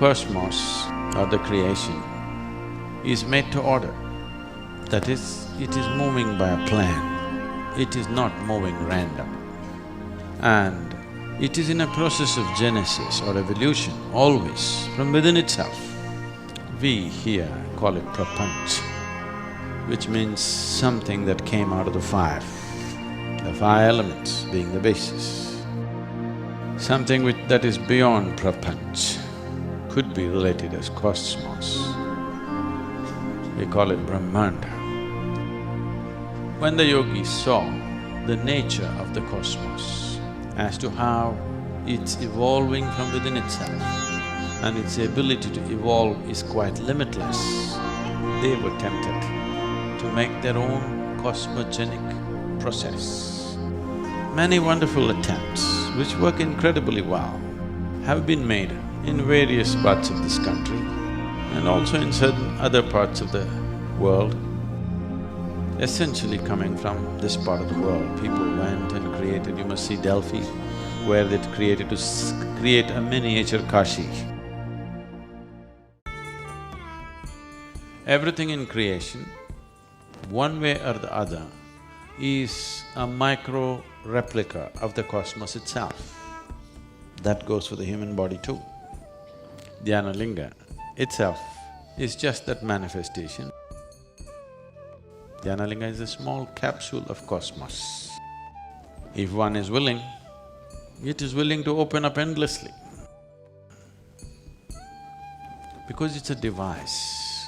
cosmos or the creation is made to order. That is, it is moving by a plan, it is not moving random. And it is in a process of genesis or evolution, always, from within itself. We here call it prapanch, which means something that came out of the five elements being the basis. Something that is beyond prapanch could be related as cosmos. We call it Brahmanda. When the yogis saw the nature of the cosmos as to how it's evolving from within itself and its ability to evolve is quite limitless, they were tempted to make their own cosmogenic process. Many wonderful attempts, which work incredibly well, have been made in various parts of this country and also in certain other parts of the world. Essentially coming from this part of the world, people went and created, you must see Delphi, where they created to create a miniature Kashi. Everything in creation, one way or the other, is a micro replica of the cosmos itself. That goes for the human body too. Dhyanalinga itself is just that manifestation. Dhyanalinga is a small capsule of cosmos. If one is willing, it is willing to open up endlessly. Because it's a device.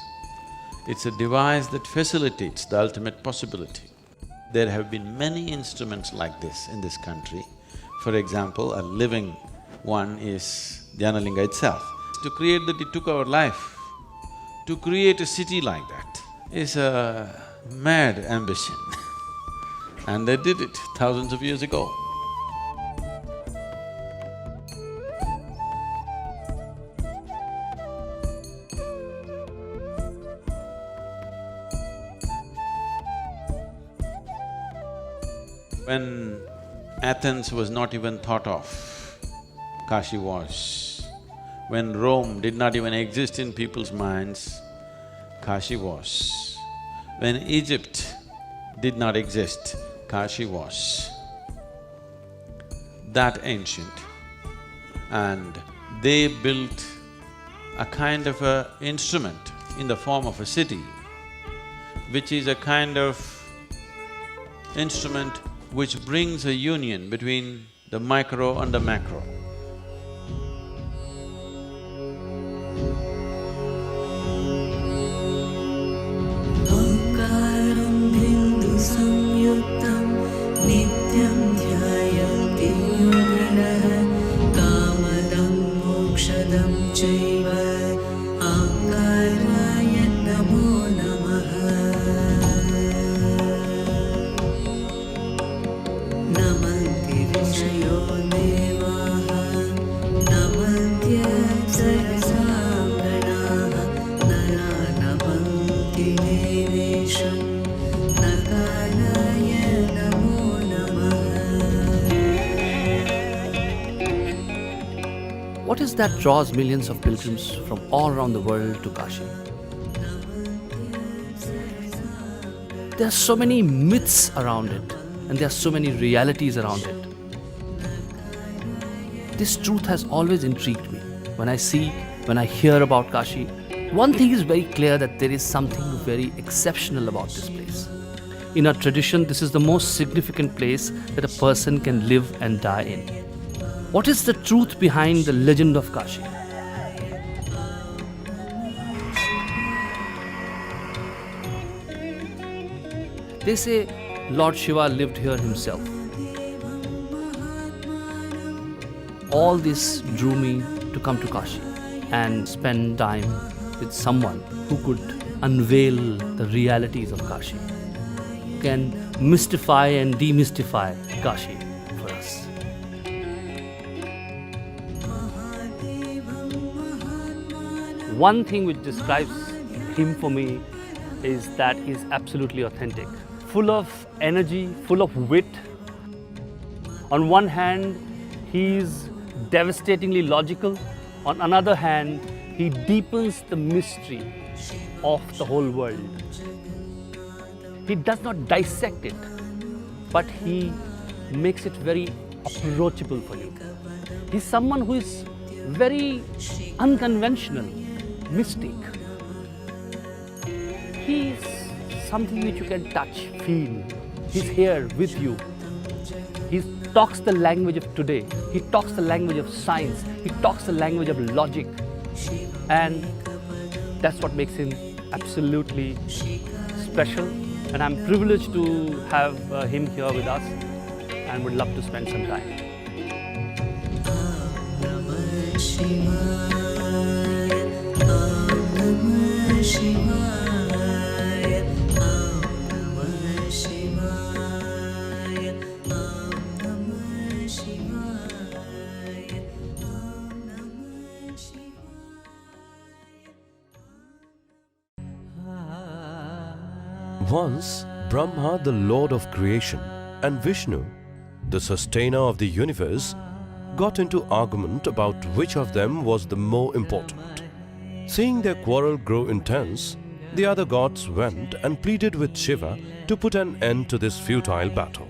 It's a device that facilitates the ultimate possibility. There have been many instruments like this in this country. For example, a living one is Dhyanalinga itself. To create that, it took our life. To create a city like that is a mad ambition and they did it thousands of years ago. When Athens was not even thought of, Kashi was. When Rome did not even exist in people's minds, Kashi was. When Egypt did not exist, Kashi was. That ancient. And they built a kind of a instrument in the form of a city, which is a kind of instrument which brings a union between the micro and the macro. What is that draws millions of pilgrims from all around the world to Kashi? There are so many myths around it, and there are so many realities around it. This truth has always intrigued me. When I hear about Kashi, one thing is very clear, that there is something very exceptional about this place. In our tradition, this is the most significant place that a person can live and die in. What is the truth behind the legend of Kashi? They say Lord Shiva lived here himself. All this drew me to come to Kashi and spend time with someone who could unveil the realities of Kashi, who can mystify and demystify Kashi for us. One thing which describes him for me is that he's absolutely authentic, full of energy, full of wit. On one hand, he's devastatingly logical. On another hand, he deepens the mystery of the whole world. He does not dissect it, but he makes it very approachable for you. He's someone who is very unconventional, mystic. He's something which you can touch, feel. He's here with you. He talks the language of today. He talks the language of science. He talks the language of logic. And that's what makes him absolutely special. And I'm privileged to have him here with us and would love to spend some time. Once, Brahma, the Lord of creation, and Vishnu, the sustainer of the universe, got into argument about which of them was the more important. Seeing their quarrel grow intense, the other gods went and pleaded with Shiva to put an end to this futile battle.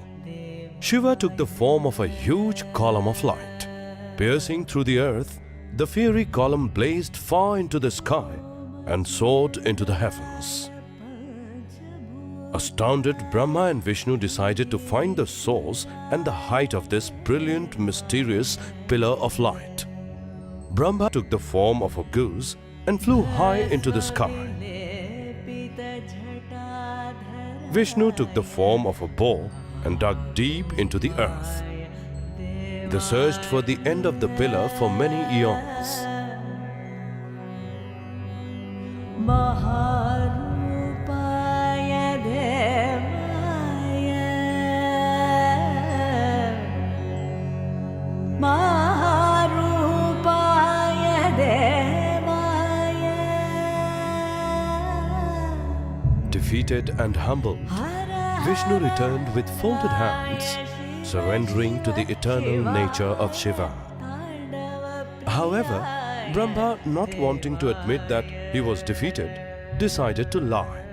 Shiva took the form of a huge column of light. Piercing through the earth, the fiery column blazed far into the sky and soared into the heavens. Astounded, Brahma and Vishnu decided to find the source and the height of this brilliant, mysterious pillar of light. Brahma took the form of a goose and flew high into the sky. Vishnu took the form of a boar and dug deep into the earth. They searched for the end of the pillar for many eons. Defeated and humbled, Vishnu returned with folded hands, surrendering to the eternal nature of Shiva. However, Brahma, not wanting to admit that he was defeated, decided to lie.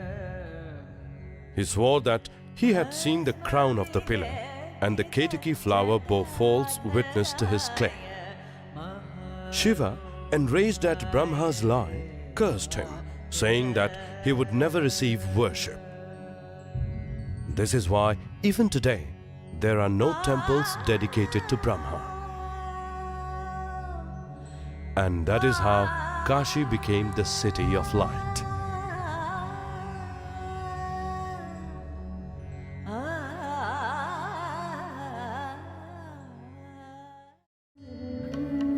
He swore that he had seen the crown of the pillar, and the Ketaki flower bore false witness to his claim. Shiva, enraged at Brahma's lie, cursed him, saying that he would never receive worship. This is why, even today, there are no temples dedicated to Brahma. And that is how Kashi became the city of light.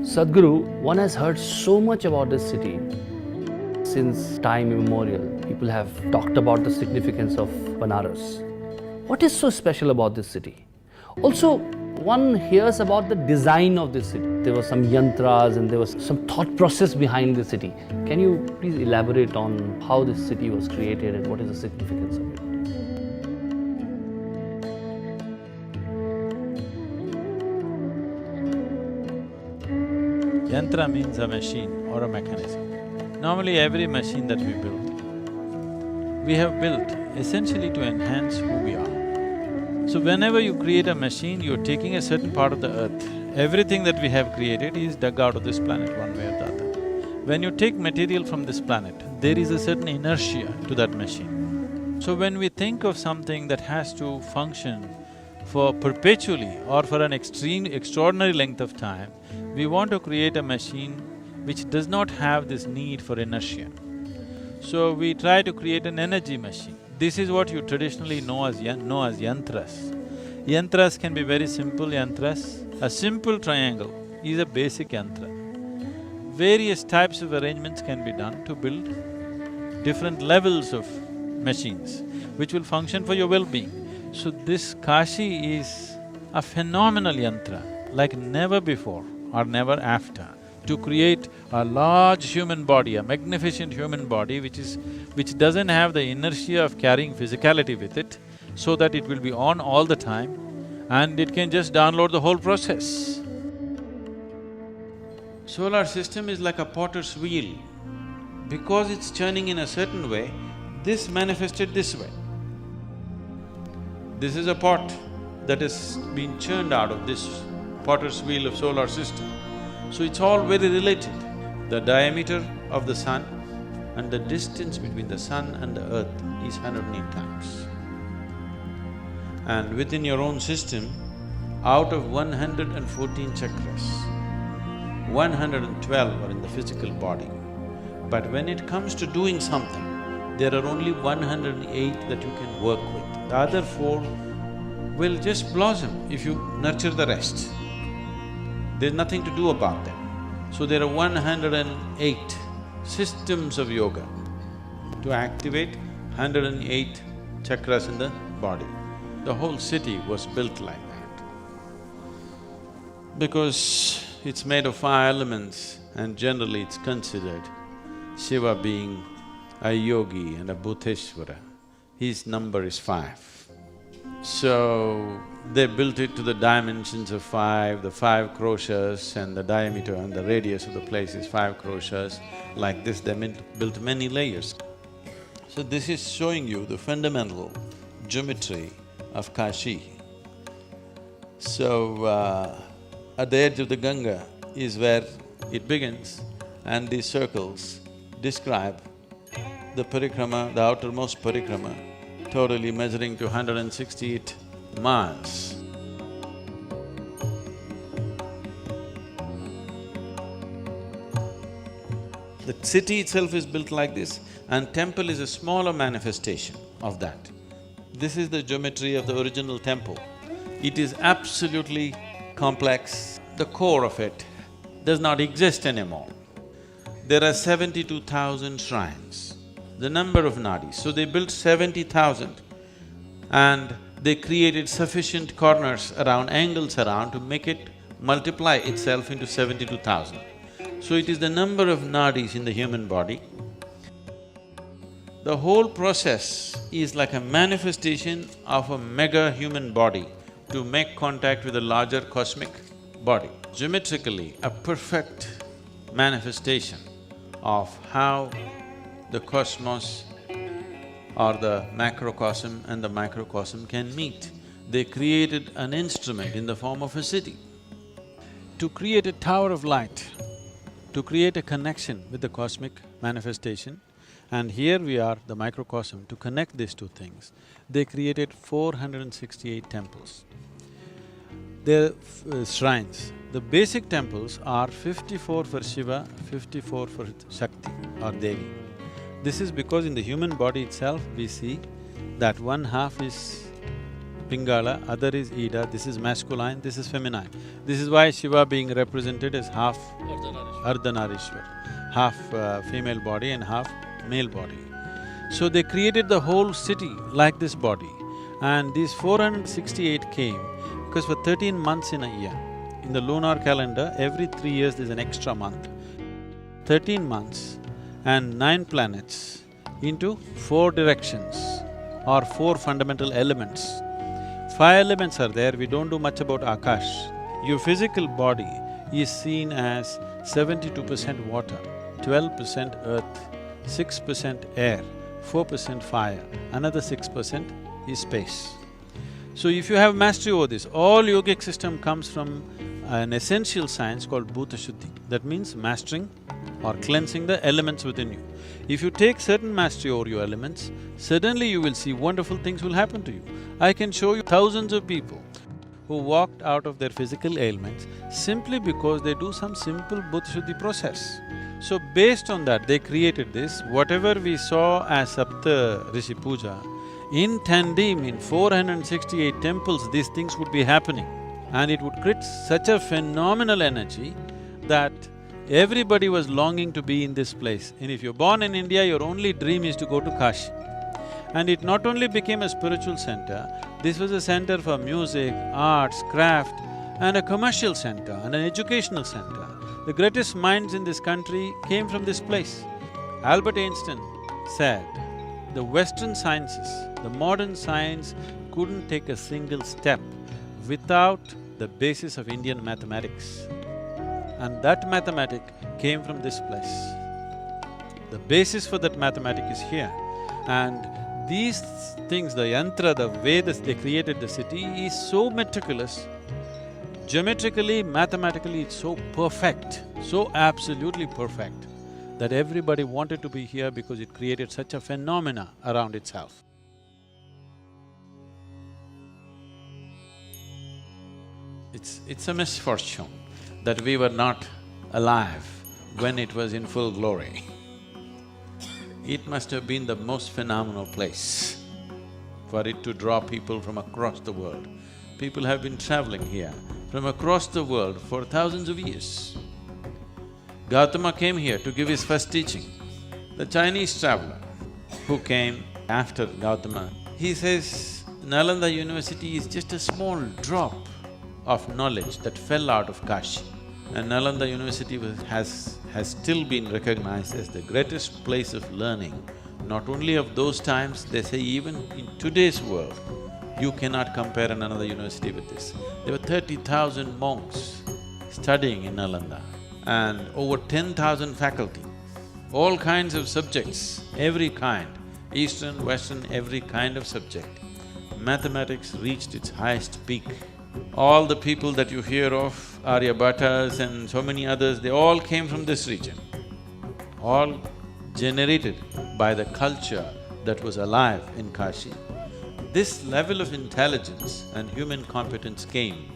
Sadhguru, one has heard so much about this city. Since time immemorial, people have talked about the significance of Banaras. What is so special about this city? Also, one hears about the design of this city. There were some yantras and there was some thought process behind the city. Can you please elaborate on how this city was created and what is the significance of it? Yantra means a machine or a mechanism. Normally every machine that we build, we have built essentially to enhance who we are. So whenever you create a machine, you're taking a certain part of the earth. Everything that we have created is dug out of this planet one way or the other. When you take material from this planet, there is a certain inertia to that machine. So when we think of something that has to function for perpetually or for an extraordinary length of time, we want to create a machine which does not have this need for inertia. So we try to create an energy machine. This is what you traditionally know as yantras. Yantras can be very simple yantras. A simple triangle is a basic yantra. Various types of arrangements can be done to build different levels of machines which will function for your well-being. So this Kashi is a phenomenal yantra like never before or never after, to create a large human body, a magnificent human body which doesn't have the inertia of carrying physicality with it, so that it will be on all the time and it can just download the whole process. Solar system is like a potter's wheel. because it's churning in a certain way, this manifested this way. This is a pot that has been churned out of this potter's wheel of solar system. So it's all very related. The diameter of the sun and the distance between the sun and the earth is 108 times. And within your own system, out of 114 chakras, 112 are in the physical body. But when it comes to doing something, there are only 108 that you can work with. The other four will just blossom if you nurture the rest. There's nothing to do about them. So there are 108 systems of yoga to activate 108 chakras in the body. The whole city was built like that. Because it's made of 5 elements and generally it's considered Shiva being a yogi and a Bhuteshwara, his number is 5. So, they built it to the dimensions of 5, the 5 crochets and the diameter and the radius of the place is 5 crochets. Like this, they built many layers. So this is showing you the fundamental geometry of Kashi. So, at the edge of the Ganga is where it begins, and these circles describe the parikrama, the outermost parikrama, totally measuring to 168 miles. The city itself is built like this, and temple is a smaller manifestation of that. This is the geometry of the original temple. It is absolutely complex. The core of it does not exist anymore. There are 72,000 shrines, the number of nadis. So they built 70,000 and they created sufficient corners around, angles around to make it multiply itself into 72,000. So it is the number of nadis in the human body. The whole process is like a manifestation of a mega human body to make contact with a larger cosmic body. Geometrically, a perfect manifestation of how the cosmos or the macrocosm and the microcosm can meet. They created an instrument in the form of a city. To create a tower of light, to create a connection with the cosmic manifestation, and here we are, the microcosm, to connect these two things, they created 468 temples. They're shrines. The basic temples are 54 for Shiva, 54 for Shakti or Devi. This is because in the human body itself we see that one half is Pingala, other is Ida, this is masculine, this is feminine. This is why Shiva being represented as half Ardhanarishwar, half female body and half male body. So they created the whole city like this body, and these 468 came because for 13 months in a year, in the lunar calendar, every 3 years there's an extra month. 13 months and 9 planets into 4 directions or 4 fundamental elements. 5 elements are there, we don't do much about Akash. Your physical body is seen as 72% water, 12% earth, 6% air, 4% fire, another 6% is space. So if you have mastery over this, all yogic system comes from an essential science called Bhuta Shuddhi. That means mastering or cleansing the elements within you. If you take certain mastery over your elements, suddenly you will see wonderful things will happen to you. I can show you thousands of people who walked out of their physical ailments simply because they do some simple Bhuta Shuddhi process. So based on that, they created this. Whatever we saw as Sapta Rishi Puja, in tandem, in 468 temples, these things would be happening. And it would create such a phenomenal energy that everybody was longing to be in this place. And if you're born in India, your only dream is to go to Kashi. And it not only became a spiritual center, this was a center for music, arts, craft, and a commercial center and an educational center. The greatest minds in this country came from this place. Albert Einstein said, the Western sciences, the modern science couldn't take a single step without the basis of Indian mathematics. And that mathematic came from this place. The basis for that mathematic is here. And these things, the yantra, the way they created the city is so meticulous. Geometrically, mathematically, it's so perfect, so absolutely perfect, that everybody wanted to be here because it created such a phenomena around itself. It's a misfortune that we were not alive when it was in full glory. It must have been the most phenomenal place for it to draw people from across the world. People have been traveling here from across the world for thousands of years. Gautama came here to give his first teaching. The Chinese traveler who came after Gautama, he says, Nalanda University is just a small drop of knowledge that fell out of Kashi. And Nalanda University has still been recognized as the greatest place of learning, not only of those times, they say even in today's world, you cannot compare another university with this. There were 30,000 monks studying in Nalanda and over 10,000 faculty, all kinds of subjects, every kind, Eastern, Western, every kind of subject. Mathematics reached its highest peak. All the people that you hear of, Aryabhatas and so many others, they all came from this region, all generated by the culture that was alive in Kashi. This level of intelligence and human competence came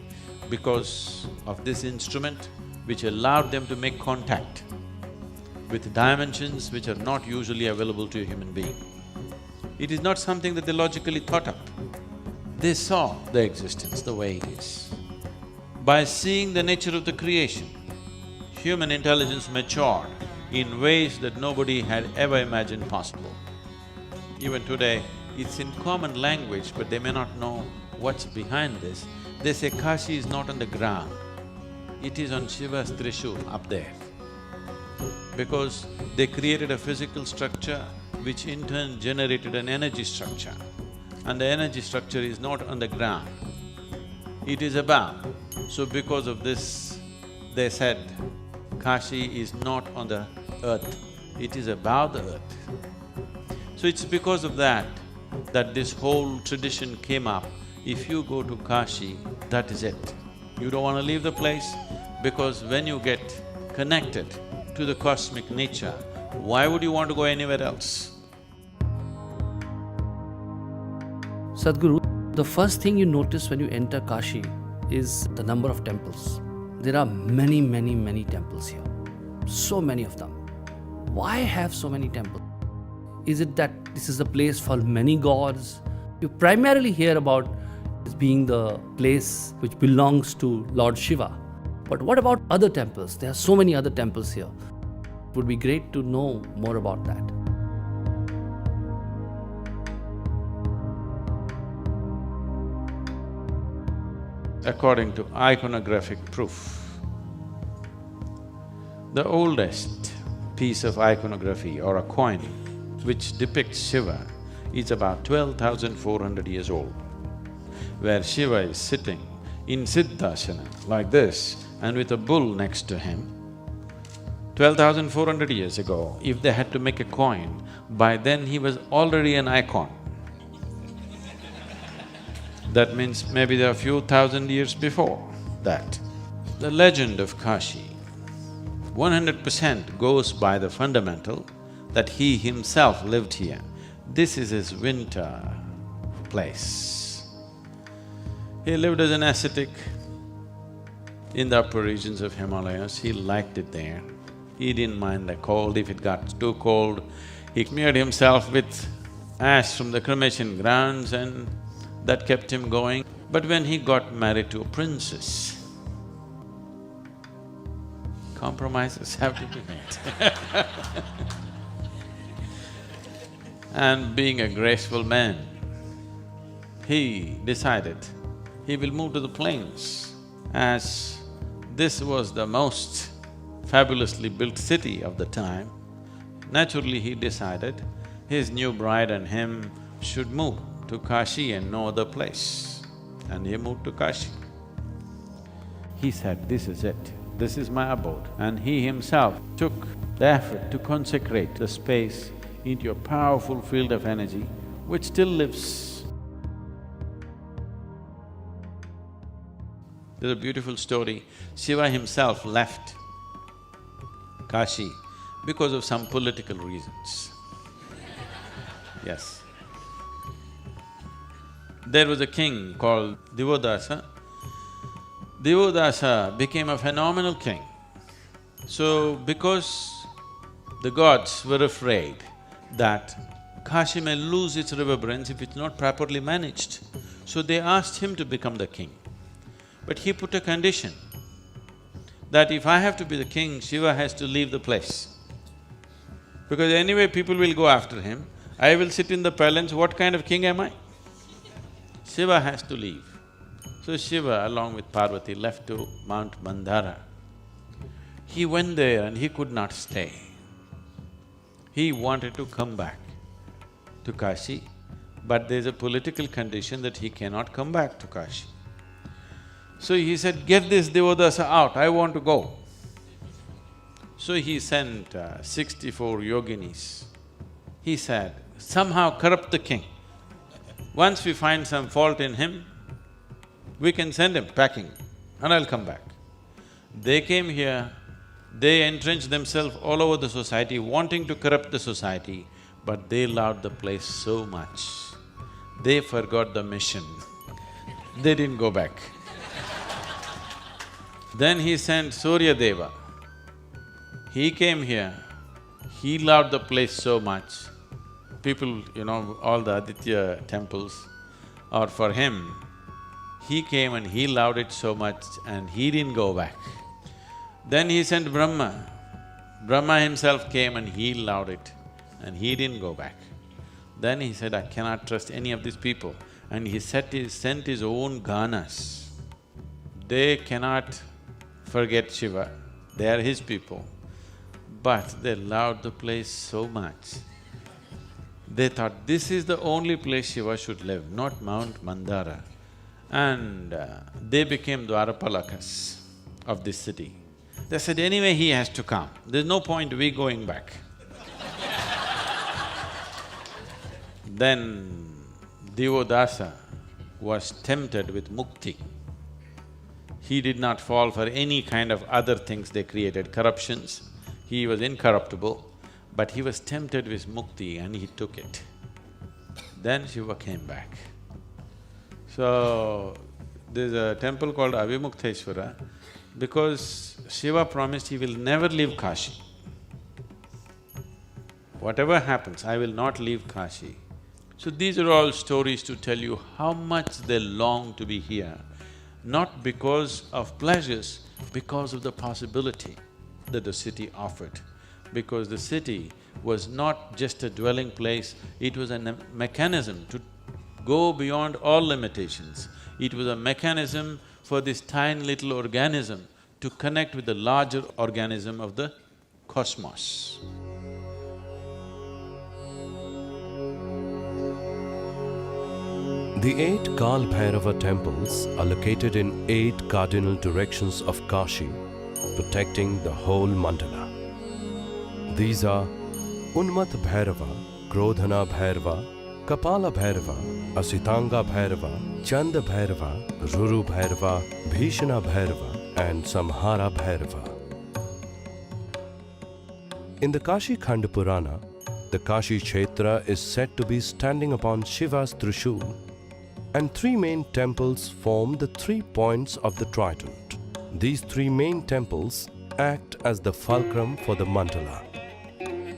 because of this instrument which allowed them to make contact with dimensions which are not usually available to a human being. It is not something that they logically thought up. They saw the existence the way it is. By seeing the nature of the creation, human intelligence matured in ways that nobody had ever imagined possible. Even today, it's in common language, but they may not know what's behind this. They say Kashi is not on the ground, it is on Shiva's Trishul up there. Because they created a physical structure which in turn generated an energy structure. And the energy structure is not on the ground, it is above. So because of this, they said, Kashi is not on the earth, it is above the earth. So it's because of that this whole tradition came up. If you go to Kashi, that is it. You don't want to leave the place because when you get connected to the cosmic nature, why would you want to go anywhere else? Sadhguru, the first thing you notice when you enter Kashi is the number of temples. There are many, many, many temples here. So many of them. Why have so many temples? Is it that this is a place for many gods? You primarily hear about this being the place which belongs to Lord Shiva. But what about other temples? There are so many other temples here. It would be great to know more about that. According to iconographic proof, the oldest piece of iconography or a coin which depicts Shiva is about 12,400 years old, where Shiva is sitting in Siddhasana like this and with a bull next to him. 12,400 years ago, if they had to make a coin, by then he was already an icon. That means maybe there are a few thousand years before that. The legend of Kashi 100% goes by the fundamental that he himself lived here. This is his winter place. He lived as an ascetic in the upper regions of Himalayas. He liked it there. He didn't mind the cold. If it got too cold, he smeared himself with ash from the cremation grounds and that kept him going. But when he got married to a princess, compromises have to be made. And being a graceful man, he decided he will move to the plains. As this was the most fabulously built city of the time, naturally he decided his new bride and him should move to Kashi and no other place. And he moved to Kashi. He said, this is it. this is my abode. And he himself took the effort to consecrate the space into a powerful field of energy which still lives. There's a beautiful story. Shiva himself left Kashi because of some political reasons. Yes. There was a king called Divodasa. Divodasa became a phenomenal king. So, because the gods were afraid that Kashi may lose its reverberance if it's not properly managed, so they asked him to become the king. But he put a condition that if I have to be the king, Shiva has to leave the place. Because anyway people will go after him, I will sit in the palace, what kind of king am I? Shiva has to leave. So Shiva, along with Parvati, left to Mount Mandala. He went there and he could not stay. He wanted to come back to Kashi, but there's a political condition that he cannot come back to Kashi. So he said, get this Divodasa out, I want to go. So he sent 64 yoginis. He said, somehow corrupt the king. Once we find some fault in him, we can send him packing and I'll come back. They came here, they entrenched themselves all over the society, wanting to corrupt the society, but they loved the place so much, they forgot the mission. They didn't go back. Then he sent Surya Deva. He came here, he loved the place so much. People, all the Aditya temples are for him. He came and he loved it so much and he didn't go back. Then he sent Brahma. Brahma himself came and he loved it and he didn't go back. Then he said, I cannot trust any of these people. And he sent his own ganas. They cannot forget Shiva, they are his people. But they loved the place so much. They thought, this is the only place Shiva should live, not Mount Mandara. And they became Dwarapalakas of this city. They said, anyway he has to come, there's no point we going back. Then Divodasa was tempted with mukti. He did not fall for any kind of other things they created, corruptions. He was incorruptible, but he was tempted with mukti and he took it. Then Shiva came back. So, there's a temple called Avimukteshwara because Shiva promised he will never leave Kashi. Whatever happens, I will not leave Kashi. So these are all stories to tell you how much they long to be here, not because of pleasures, because of the possibility that the city offered. Because the city was not just a dwelling place, it was a mechanism to go beyond all limitations. It was a mechanism for this tiny little organism to connect with the larger organism of the cosmos. The 8 Kal Bhairava temples are located in 8 cardinal directions of Kashi, protecting the whole mandala. These are Unmat Bhairava, Krodhana Bhairava, Kapala Bhairava, Asitanga Bhairava, Chanda Bhairava, Ruru Bhairava, Bhishana Bhairava and Samhara Bhairava. In the Kashi Khanda Purana, the Kashi Kshetra is said to be standing upon Shiva's Trishul, and 3 main temples form the 3 points of the trident. These 3 main temples act as the fulcrum for the mandala.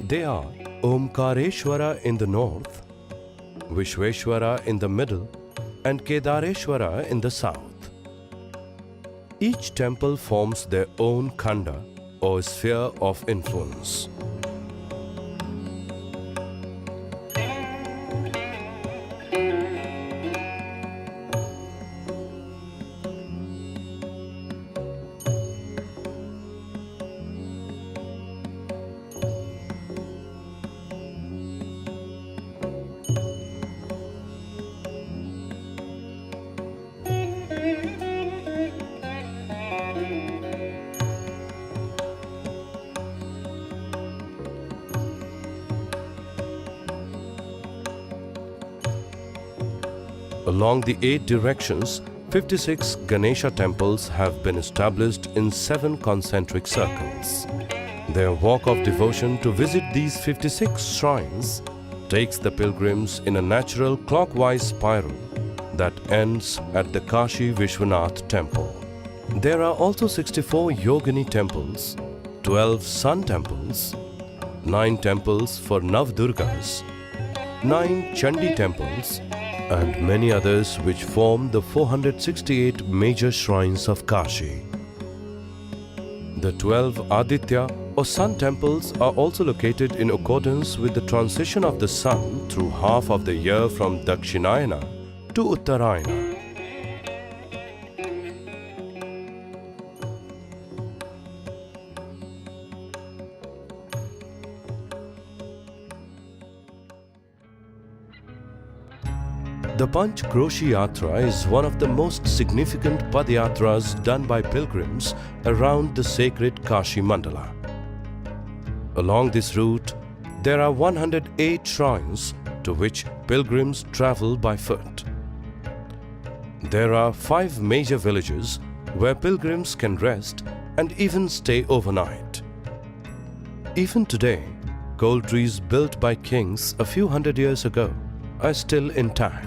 They are Omkareshwara in the north, Vishweshwara in the middle and Kedareshwara in the south. Each temple forms their own khanda or sphere of influence. Along the 8 directions, 56 Ganesha temples have been established in 7 concentric circles. Their walk of devotion to visit these 56 shrines takes the pilgrims in a natural clockwise spiral that ends at the Kashi Vishwanath temple. There are also 64 Yogini temples, 12 sun temples, 9 temples for Navdurgas, 9 Chandi temples, and many others which form the 468 major shrines of Kashi. The 12 Aditya or sun temples are also located in accordance with the transition of the sun through half of the year from Dakshinayana to Uttarayana. The Panch Kroshi Yatra is one of the most significant Padyatras done by pilgrims around the sacred Kashi Mandala. Along this route, there are 108 shrines to which pilgrims travel by foot. There are 5 major villages where pilgrims can rest and even stay overnight. Even today, gold trees built by kings a few hundred years ago are still intact.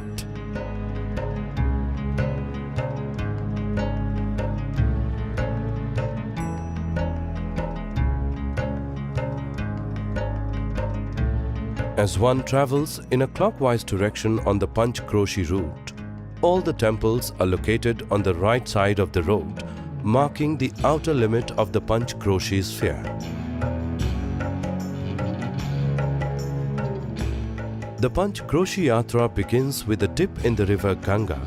As one travels in a clockwise direction on the Panch Kroshi route, all the temples are located on the right side of the road, marking the outer limit of the Panch Kroshi sphere. The Panch Kroshi Yatra begins with a dip in the river Ganga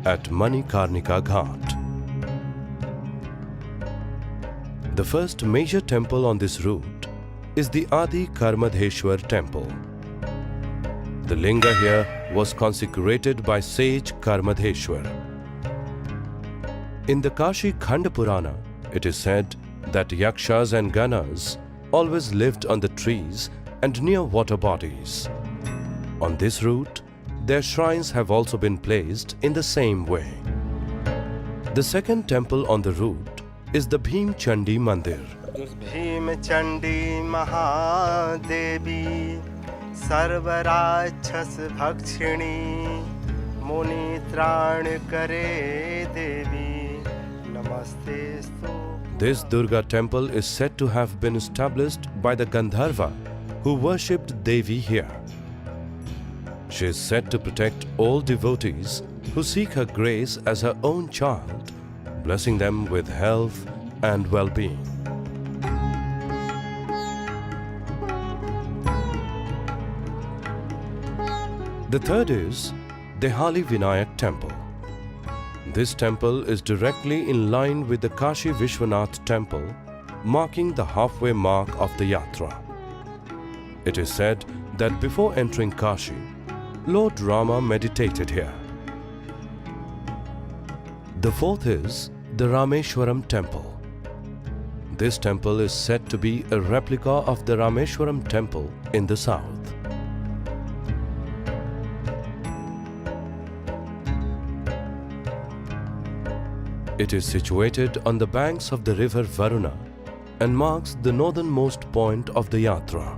at Manikarnika Ghat. The first major temple on this route is the Adi Karmadheshwar temple. The linga here was consecrated by sage Karmadheshwar. In the Kashi Khanda Purana, it is said that yakshas and ganas always lived on the trees and near water bodies. On this route, their shrines have also been placed in the same way. The second temple on the route is the Bhim Chandi Mandir. Bhim Chandi Mahadevi Sarvarachas Bhakshini Muni Tran Kare Devi Namaste Stu. This Durga temple is said to have been established by the Gandharva who worshipped Devi here. She is said to protect all devotees who seek her grace as her own child, blessing them with health and well-being. The third is Dehali Vinayak temple. This temple is directly in line with the Kashi Vishwanath temple, marking the halfway mark of the yatra. It is said that before entering Kashi, Lord Rama meditated here. The fourth is the Rameshwaram temple. This temple is said to be a replica of the Rameshwaram temple in the south. It is situated on the banks of the river Varuna and marks the northernmost point of the yatra.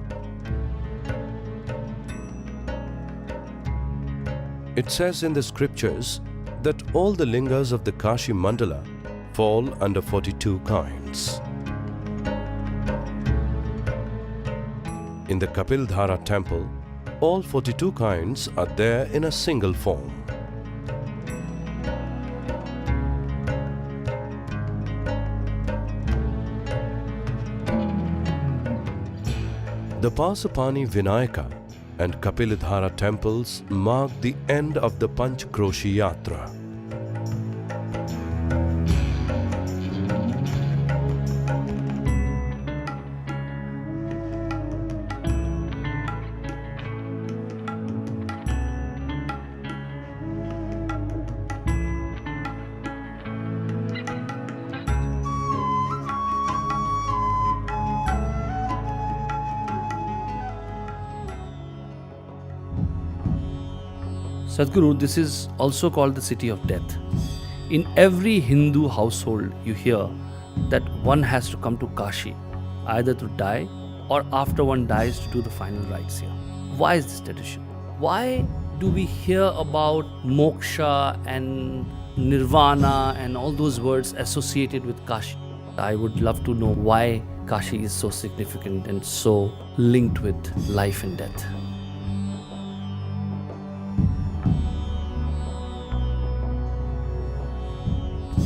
It says in the scriptures that all the lingas of the Kashi Mandala fall under 42 kinds. In the Kapildhara temple, all 42 kinds are there in a single form. The Pasupani Vinayaka and Kapilidhara temples mark the end of the Panch Kroshi Yatra. Sadhguru, this is also called the city of death. In every Hindu household, you hear that one has to come to Kashi, either to die or after one dies to do the final rites here. Why is this tradition? Why do we hear about moksha and nirvana and all those words associated with Kashi? I would love to know why Kashi is so significant and so linked with life and death.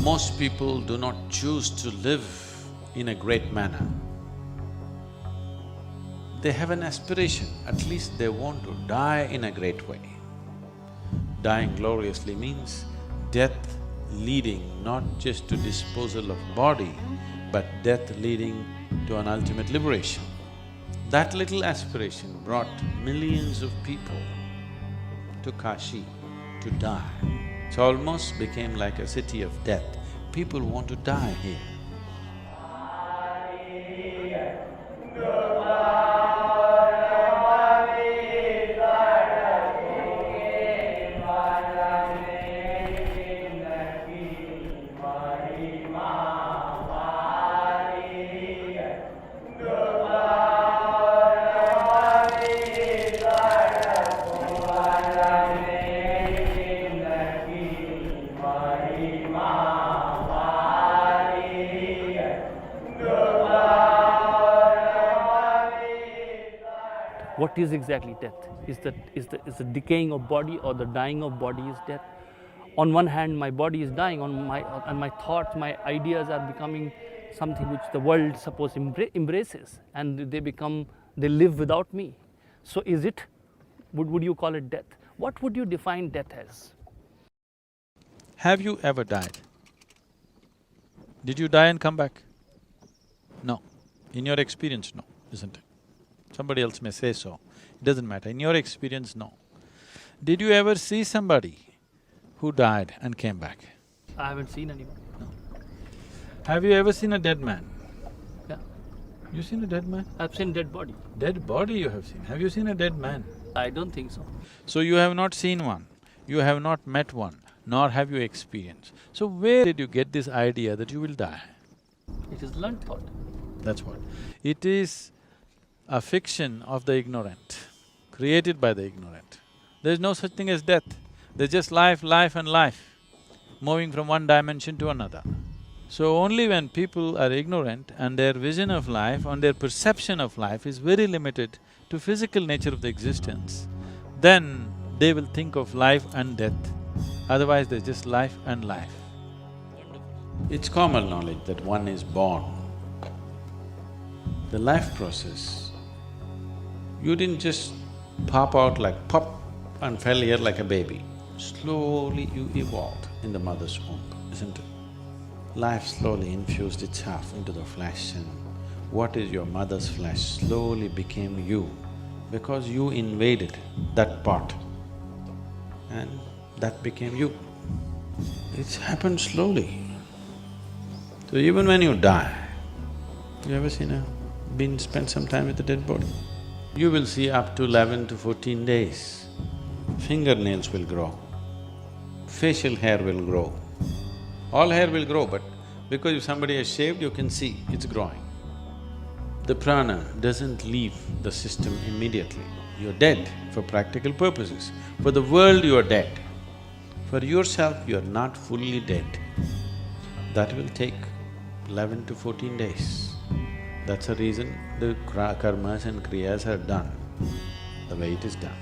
Most people do not choose to live in a great manner. They have an aspiration, at least they want to die in a great way. Dying gloriously means death leading not just to disposal of body, but death leading to an ultimate liberation. That little aspiration brought millions of people to Kashi to die. It almost became like a city of death. People want to die here. What is exactly death? Is the decaying of body or the dying of body is death? On one hand, my body is dying, on my thoughts, my ideas are becoming something which the world suppose embraces, and they live without me. So is it, would you call it death? What would you define death as? Have you ever died? Did you die and come back? No. In your experience, no, isn't it? Somebody else may say so, it doesn't matter. In your experience, no. Did you ever see somebody who died and came back? I haven't seen anyone. No. Have you ever seen a dead man? Yeah. You seen a dead man? I've seen dead body. Dead body you have seen. Have you seen a dead man? I don't think so. So you have not seen one, you have not met one, nor have you experienced. So where did you get this idea that you will die? It is learned thought. That's what. It is a fiction of the ignorant, created by the ignorant. There's no such thing as death. There's just life, life and life, moving from one dimension to another. So only when people are ignorant and their vision of life and their perception of life is very limited to physical nature of the existence, then they will think of life and death. Otherwise, there's just life and life. It's common knowledge that one is born. The life process, you didn't just pop out like pop and fell here like a baby. Slowly you evolved in the mother's womb, isn't it? Life slowly infused itself into the flesh, and what is your mother's flesh slowly became you, because you invaded that part and that became you. It's happened slowly. So even when you die, you ever spent some time with a dead body? You will see up to 11 to 14 days, fingernails will grow, facial hair will grow. All hair will grow, but because if somebody has shaved, you can see it's growing. The prana doesn't leave the system immediately. You're dead for practical purposes. For the world, you are dead. For yourself, you are not fully dead. That will take 11 to 14 days. That's the reason the karmas and kriyas are done the way it is done.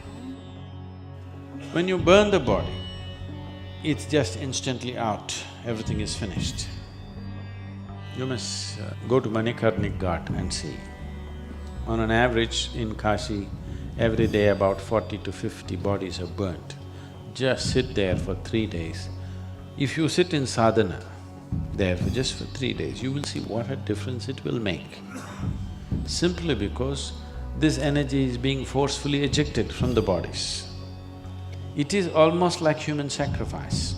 When you burn the body, it's just instantly out, everything is finished. You must go to Manikarnik Ghat and see. On an average in Kashi, every day about 40 to 50 bodies are burnt. Just sit there for 3 days. If you sit in sadhana there for just for 3 days, you will see what a difference it will make. Simply because this energy is being forcefully ejected from the bodies. It is almost like human sacrifice,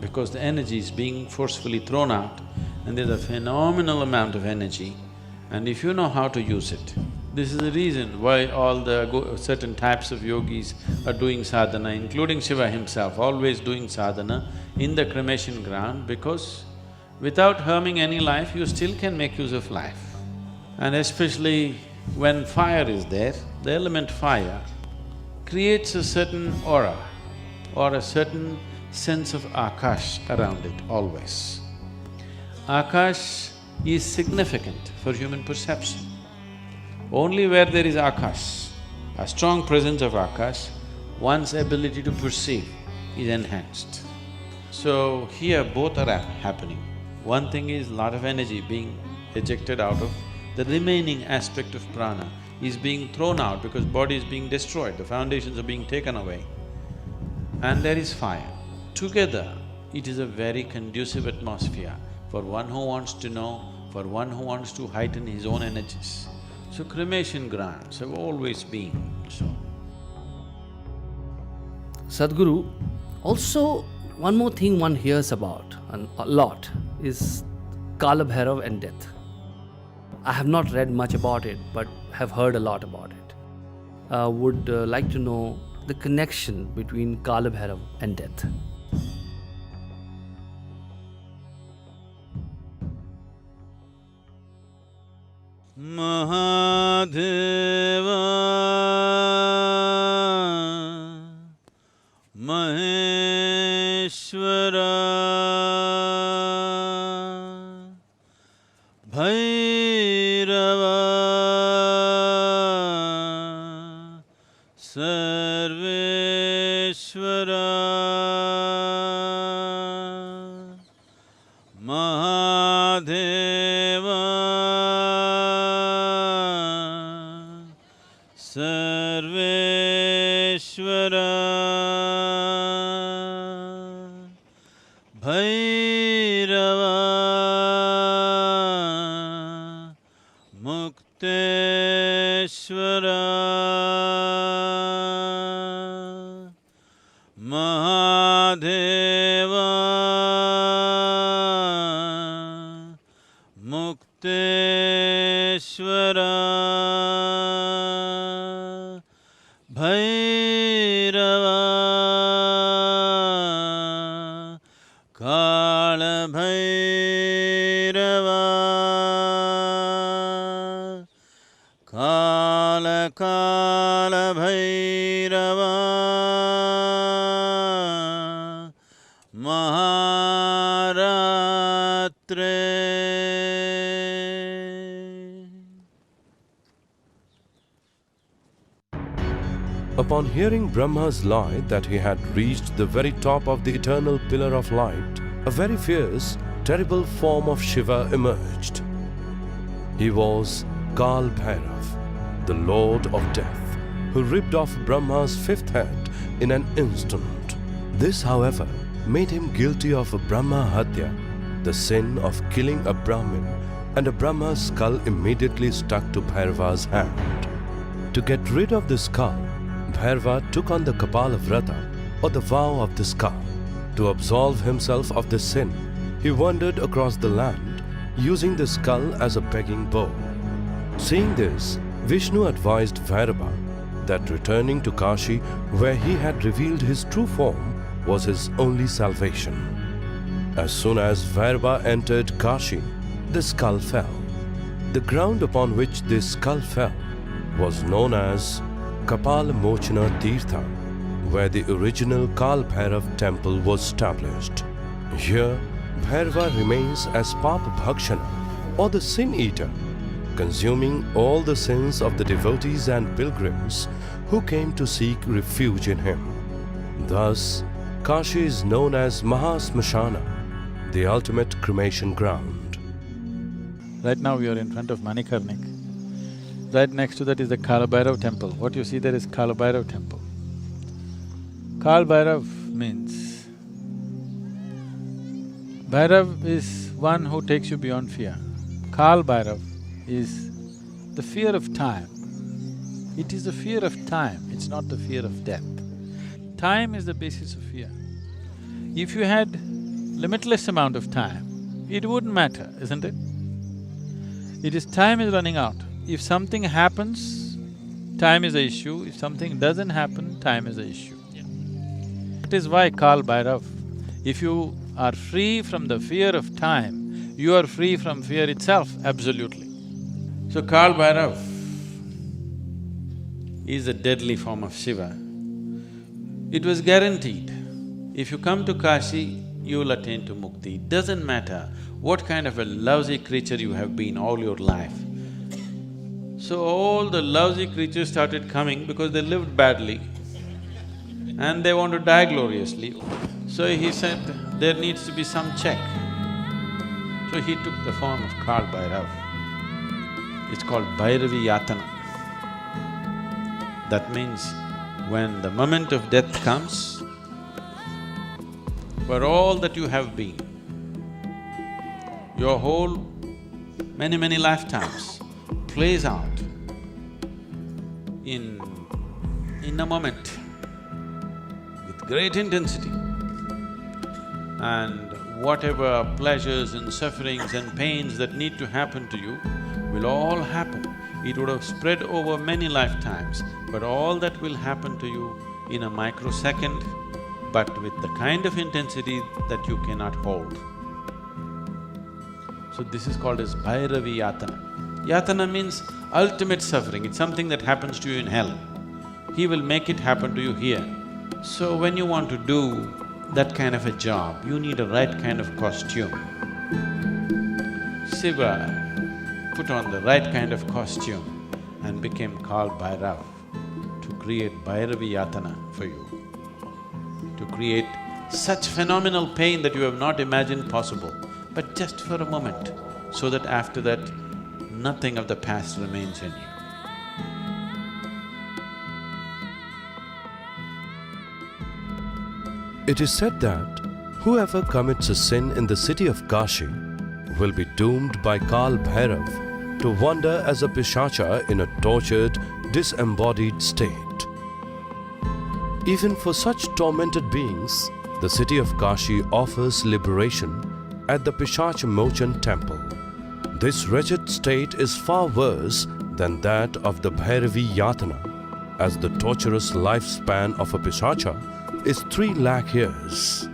because the energy is being forcefully thrown out and there's a phenomenal amount of energy, and if you know how to use it, This is the reason why all the certain types of yogis are doing sadhana, including Shiva himself, always doing sadhana in the cremation ground, because without harming any life, you still can make use of life. And especially when fire is there, the element fire creates a certain aura or a certain sense of akash around it always. Akash is significant for human perception. Only where there is akash, a strong presence of akash, one's ability to perceive is enhanced. So here both are happening. One thing is lot of energy being ejected out of the remaining aspect of prana is being thrown out because body is being destroyed, the foundations are being taken away. And there is fire. Together, it is a very conducive atmosphere for one who wants to know, for one who wants to heighten his own energies. So cremation grounds have always been so. Sadhguru, also one more thing one hears about a lot is Kala Bhairav and death. I have not read much about it, but have heard a lot about it. Would like to know the connection between Kala Bhairav and death. Mahadeva Maheshwara Bhairava Sarveshwara Mahadeva Sarveshwara Bhairava Mukteshwara Mahadeva Mukteshwara Bhairava Kala Bhairava Kala Kala Bhairava Maharatre. Upon hearing Brahma's lie that he had reached the very top of the eternal pillar of light, a very fierce, terrible form of Shiva emerged. He was Kal Bhairav, the lord of death, who ripped off Brahma's fifth head in an instant. This, however, made him guilty of Brahma Hatya, the sin of killing a Brahmin, and a Brahma's skull immediately stuck to Bhairava's hand. To get rid of the skull, Bhairava took on the Kapala Vrata, or the vow of the skull. To absolve himself of the sin, he wandered across the land, using the skull as a begging bowl. Seeing this, Vishnu advised Bhairava that returning to Kashi, where he had revealed his true form, was his only salvation. As soon as Bhairava entered Kashi, the skull fell. The ground upon which this skull fell was known as Kapala Mochana Tirtha, where the original Kal Bhairav temple was established. Here, Bhairava remains as Papa Bhakshana, or the sin eater, consuming all the sins of the devotees and pilgrims who came to seek refuge in him. Thus, Kashi is known as Mahasmashana, the ultimate cremation ground. Right now we are in front of Manikarnik. Right next to that is the Kala Bhairav temple. What you see there is Kala Bhairav temple. Kal Bhairav means… Bhairav is one who takes you beyond fear. Kal Bhairav is the fear of time. It is the fear of time, it's not the fear of death. Time is the basis of fear. If you had limitless amount of time, it wouldn't matter, isn't it? It is time is running out. if something happens, time is the issue, if something doesn't happen, time is the issue. That is why Kal Bhairav, if you are free from the fear of time, you are free from fear itself, absolutely. So Kal Bhairav is a deadly form of Shiva. It was guaranteed, if you come to Kashi, you will attain to mukti. It doesn't matter what kind of a lousy creature you have been all your life. So all the lousy creatures started coming because they lived badly and they want to die gloriously. So he said, there needs to be some check. So he took the form of Kal Bhairav. It's called Bhairavi Yatana. That means when the moment of death comes, for all that you have been, your whole many lifetimes plays out in a moment with great intensity. And whatever pleasures and sufferings and pains that need to happen to you will all happen. It would have spread over many lifetimes, but all that will happen to you in a microsecond, but with the kind of intensity that you cannot hold. So this is called as Bhairavi Yatana. Yatana means ultimate suffering, it's something that happens to you in hell. He will make it happen to you here. So when you want to do that kind of a job, you need a right kind of costume. Shiva put on the right kind of costume and became Kal Bhairav to create Bhairavi Yatana for you, to create such phenomenal pain that you have not imagined possible, but just for a moment, so that after that, nothing of the past remains in you. It is said that whoever commits a sin in the city of Kashi will be doomed by Kal Bhairav to wander as a pishacha in a tortured, disembodied state. Even for such tormented beings, the city of Kashi offers liberation at the Pishach-mochan temple. This wretched state is far worse than that of the Bhairavi Yatana, as the torturous lifespan of a pishacha is 3 lakh years.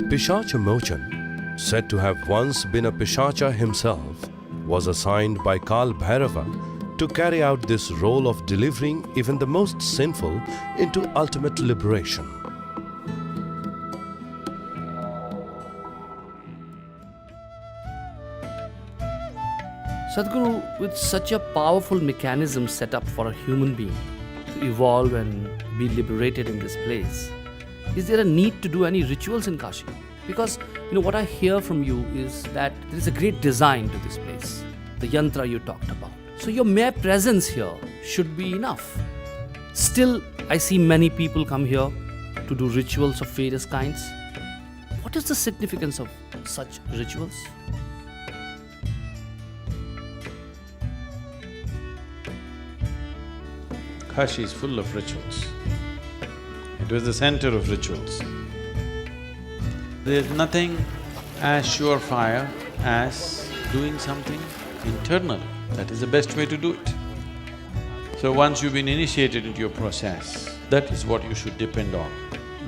Pishach-mochan, said to have once been a pishacha himself, was assigned by Kal Bhairava to carry out this role of delivering even the most sinful into ultimate liberation. Sadhguru, with such a powerful mechanism set up for a human being to evolve and be liberated in this place, is there a need to do any rituals in Kashi? Because, what I hear from you is that there is a great design to this place, the yantra you talked about. So your mere presence here should be enough. Still, I see many people come here to do rituals of various kinds. What is the significance of such rituals? Kashi is full of rituals. It was the center of rituals. There's nothing as surefire as doing something internally. That is the best way to do it. So once you've been initiated into your process, that is what you should depend on.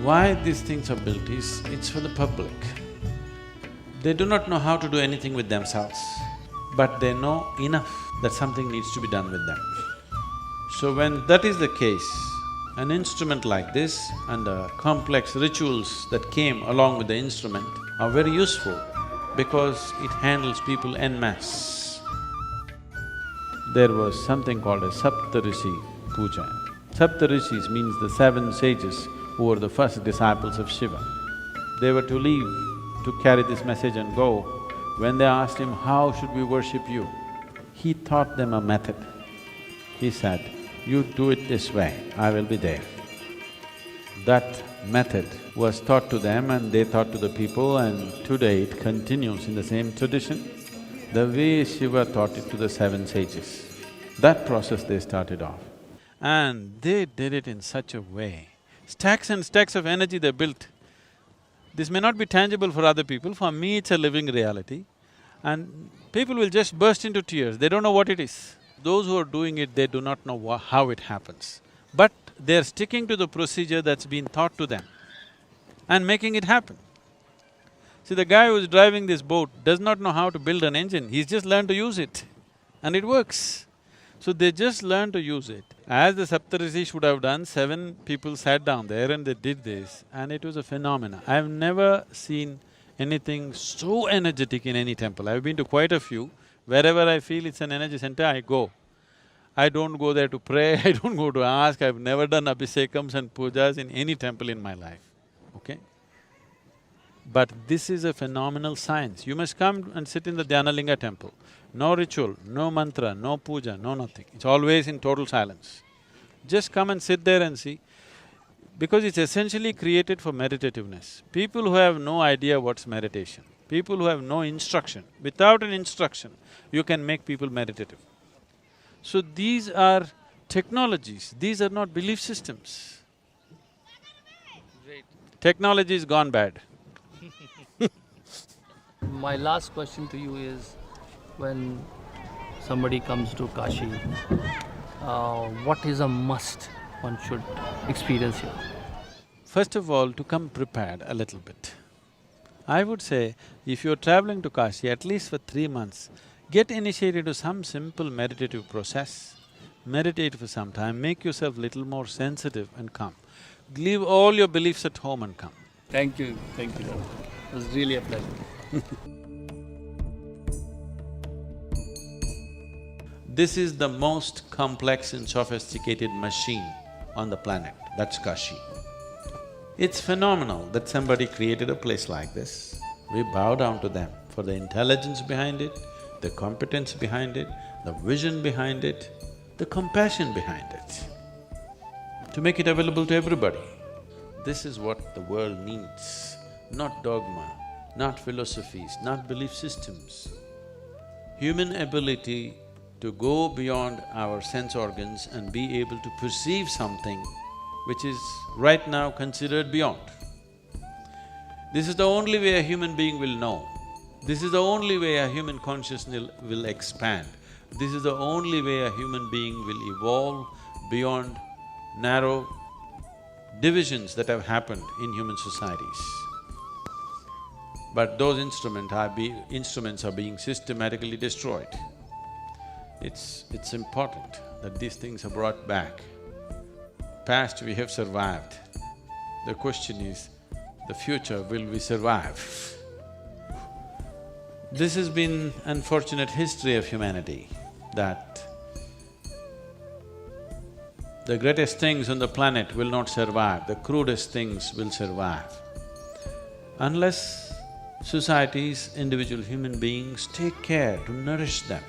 Why these things are built is, it's for the public. They do not know how to do anything with themselves, but they know enough that something needs to be done with them. So when that is the case, an instrument like this and the complex rituals that came along with the instrument are very useful because it handles people en masse. There was something called a Saptarishi Puja. Saptarishis means the 7 sages who were the first disciples of Shiva. They were to leave to carry this message and go. When they asked him, how should we worship you? He taught them a method. He said, you do it this way, I will be there. That method was taught to them and they taught to the people, and today it continues in the same tradition. The way Shiva taught it to the 7 sages, that process they started off. And they did it in such a way, stacks and stacks of energy they built. This may not be tangible for other people, for me it's a living reality. and people will just burst into tears, they don't know what it is. Those who are doing it, they do not know how it happens. But they're sticking to the procedure that's been taught to them and making it happen. See, the guy who's driving this boat does not know how to build an engine, he's just learned to use it and it works. So they just learn to use it. As the Saptarishis would have done, 7 people sat down there and they did this and it was a phenomena. I've never seen anything so energetic in any temple. I've been to quite a few. Wherever I feel it's an energy center, I go. I don't go there to pray, I don't go to ask, I've never done abhisekams and pujas in any temple in my life, okay? But this is a phenomenal science. You must come and sit in the Dhyanalinga temple. No ritual, no mantra, no puja, no nothing. It's always in total silence. Just come and sit there and see, because it's essentially created for meditativeness. People who have no idea what's meditation, people who have no instruction, without an instruction, you can make people meditative. So these are technologies, these are not belief systems. Great. Technology is gone bad. My last question to you is, when somebody comes to Kashi, what is a must one should experience here? First of all, to come prepared a little bit. I would say, if you're traveling to Kashi, at least for 3 months, get initiated to some simple meditative process. Meditate for some time, make yourself little more sensitive and come. Leave all your beliefs at home and come. Thank you, It was really a pleasure. This is the most complex and sophisticated machine on the planet, that's Kashi. It's phenomenal that somebody created a place like this. We bow down to them for the intelligence behind it, the competence behind it, the vision behind it, the compassion behind it, to make it available to everybody. This is what the world needs, not dogma, not philosophies, not belief systems. Human ability to go beyond our sense organs and be able to perceive something which is right now considered beyond. This is the only way a human being will know. This is the only way a human consciousness will expand. This is the only way a human being will evolve beyond narrow divisions that have happened in human societies. But those instruments are being systematically destroyed. It's important that these things are brought back. Past we have survived. The question is, the future, will we survive? This has been unfortunate history of humanity, that the greatest things on the planet will not survive, the crudest things will survive. Unless societies, individual human beings take care to nourish them.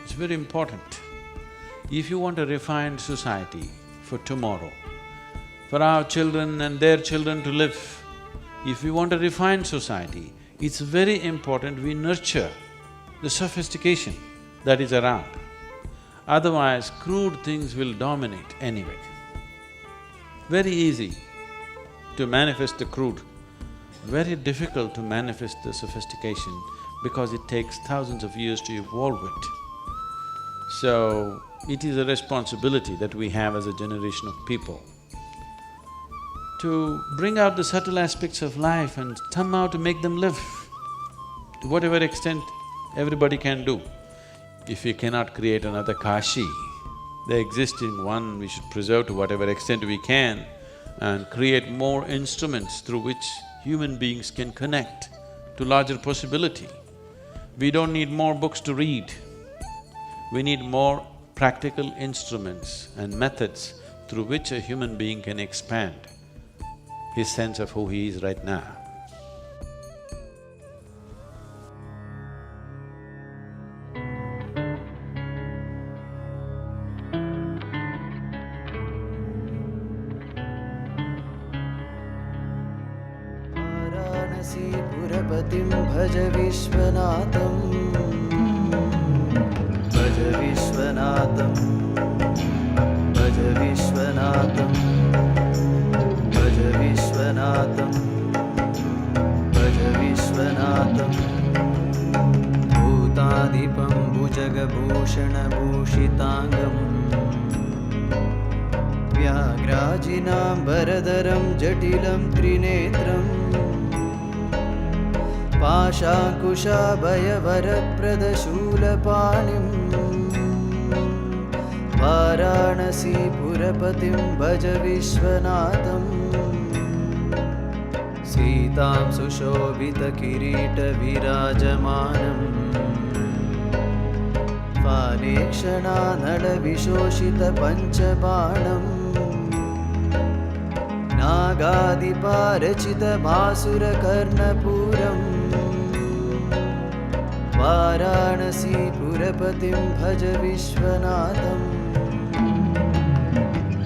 It's very important. If you want a refined society for tomorrow, for our children and their children to live, if we want a refined society, it's very important we nurture the sophistication that is around. Otherwise, crude things will dominate anyway. Very easy to manifest the crude, very difficult to manifest the sophistication because it takes thousands of years to evolve it. So, it is a responsibility that we have as a generation of people to bring out the subtle aspects of life and somehow to make them live to whatever extent everybody can do. If we cannot create another Kashi, the existing one we should preserve to whatever extent we can and create more instruments through which human beings can connect to larger possibility. We don't need more books to read. We need more practical instruments and methods through which a human being can expand his sense of who he is right now. पुरपतिं भज विश्वनाथं भज विश्वनाथं भज विश्वनाथं भज विश्वनाथं भज विश्वनाथं भूषणभूषिताङ्गम् व्याघ्राजिनाम्बरधरं जटिलं त्रिनेत्रम् पाशाकुशाभयवरप्रदशूलपाणिम् वाराणसीपुरपतिं भज विश्वनाथम् सीतां सुशोभितकिरीटविराजमानम् फालेक्षणानलविशोषितपञ्चबाणम् नागादिपारचितभासुरकर्णपूरम् वाराणसीपुरपतिं भज विश्वनाथम्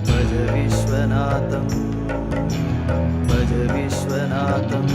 भज विश्वनाथम् भज विश्वनाथम्